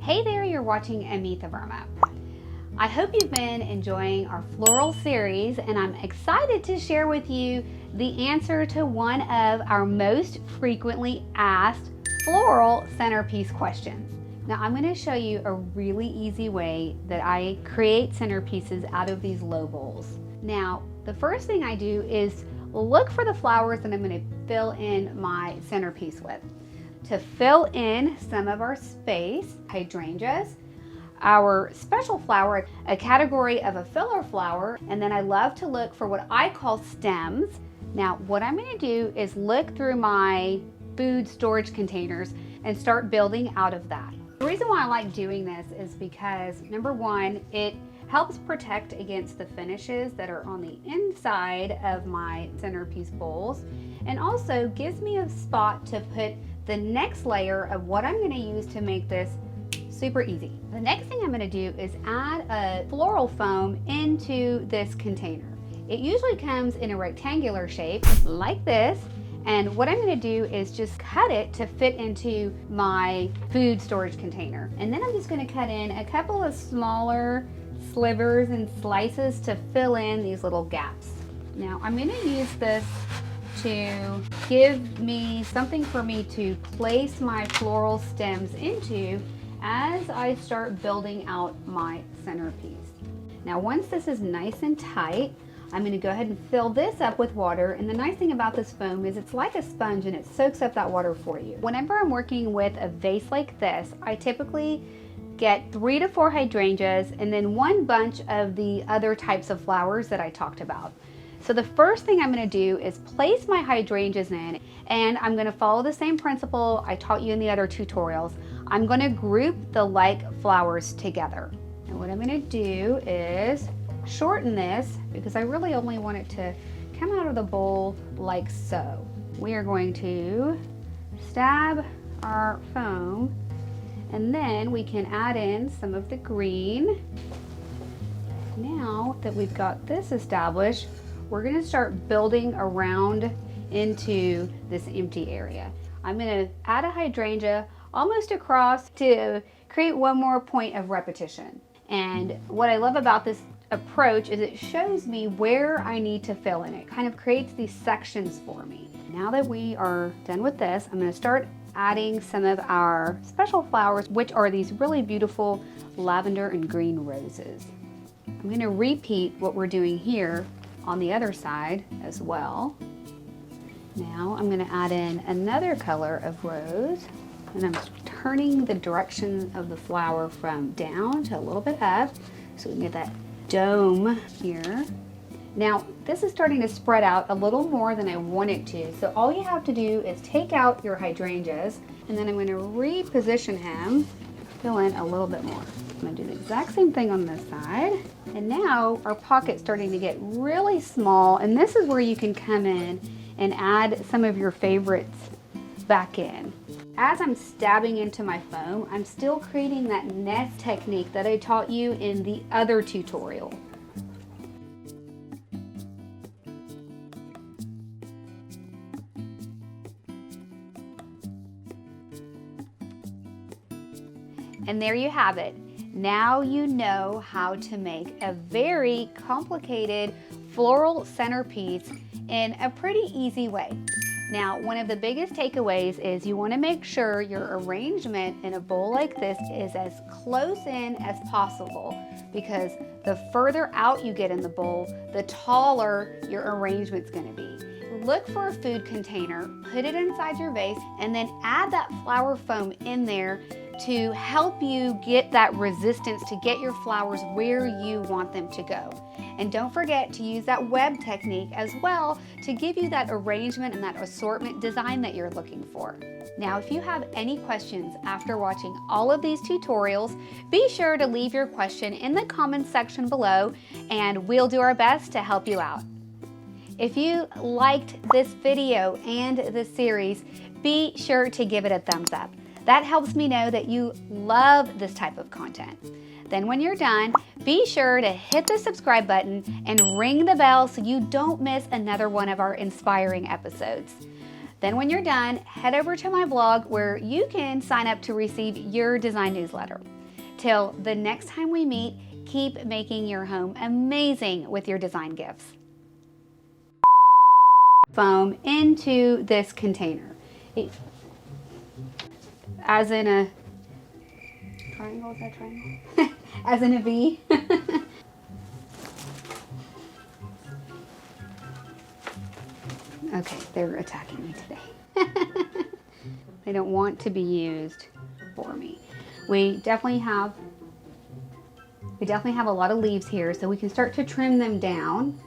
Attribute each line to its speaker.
Speaker 1: Hey there, you're watching Amitha. I hope you've been enjoying our floral series, and I'm excited to share with you the answer to one of our most frequently asked floral centerpiece questions. Now I'm going to show you a really easy way that I create centerpieces out of these low bowls. Now the first thing I do is look for the flowers that I'm going to fill in my centerpiece with. To fill in some of our space, hydrangeas, our special flower, a category of a filler flower, and then I love to look for what I call stems. Now what I'm going to do is look through my food storage containers and start building out of that. The reason why I like doing this is because, number one, it helps protect against the finishes that are on the inside of my centerpiece bowls, and also gives me a spot to put the next layer of what I'm going to use to make this super easy. The next thing I'm going to do is add a floral foam into this container. It usually comes in a rectangular shape like this, and what I'm going to do is just cut it to fit into my food storage container. And then I'm just going to cut in a couple of smaller slivers and slices to fill in these little gaps. Now I'm going to use this to give me something for me to place my floral stems into as I start building out my centerpiece. Now once this is nice and tight, I'm going to go ahead and fill this up with water, and the nice thing about this foam is it's like a sponge and it soaks up that water for you. Whenever I'm working with a vase like this, I typically get 3 to 4 hydrangeas and then one bunch of the other types of flowers that I talked about. So the first thing I'm going to do is place my hydrangeas in, and I'm going to follow the same principle I taught you in the other tutorials. I'm going to group the like flowers together. And what I'm going to do is shorten this because I really only want it to come out of the bowl like so. We are going to stab our foam, and then we can add in some of the green. Now that we've got this established, we're going to start building around into this empty area. I'm going to add a hydrangea almost across to create one more point of repetition. And what I love about this approach is it shows me where I need to fill in. It kind of creates these sections for me. Now that we are done with this, I'm going to start adding some of our special flowers, which are these really beautiful lavender and green roses. I'm going to repeat what we're doing here on the other side as well. Now I'm going to add in another color of rose, and I'm turning the direction of the flower from down to a little bit up so we can get that dome here. Now this is starting to spread out a little more than I want it to, so all you have to do is take out your hydrangeas, and then I'm going to reposition him, fill in a little bit more. I'm going to do the exact same thing on this side. And now our pocket's starting to get really small, and this is where you can come in and add some of your favorites back in. As I'm stabbing into my foam, I'm still creating that nest technique that I taught you in the other tutorial. And there you have it. Now you know how to make a very complicated floral centerpiece in a pretty easy way. Now, one of the biggest takeaways is you want to make sure your arrangement in a bowl like this is as close in as possible, because the further out you get in the bowl, the taller your arrangement's going to be. Look for a food container, put it inside your vase, and then add that flower foam in there to help you get that resistance to get your flowers where you want them to go. And don't forget to use that web technique as well to give you that arrangement and that assortment design that you're looking for. Now, if you have any questions after watching all of these tutorials, be sure to leave your question in the comments section below, and we'll do our best to help you out. If you liked this video and this series, be sure to give it a thumbs up. That helps me know that you love this type of content. Then when you're done, be sure to hit the subscribe button and ring the bell so you don't miss another one of our inspiring episodes. Then when you're done, head over to my blog where you can sign up to receive your design newsletter. Till the next time we meet, keep making your home amazing with your design gifts. Foam into this container. As in a triangle, is that triangle? As in a V. Okay, they're attacking me today. They don't want to be used for me. We definitely have a lot of leaves here, so we can start to trim them down.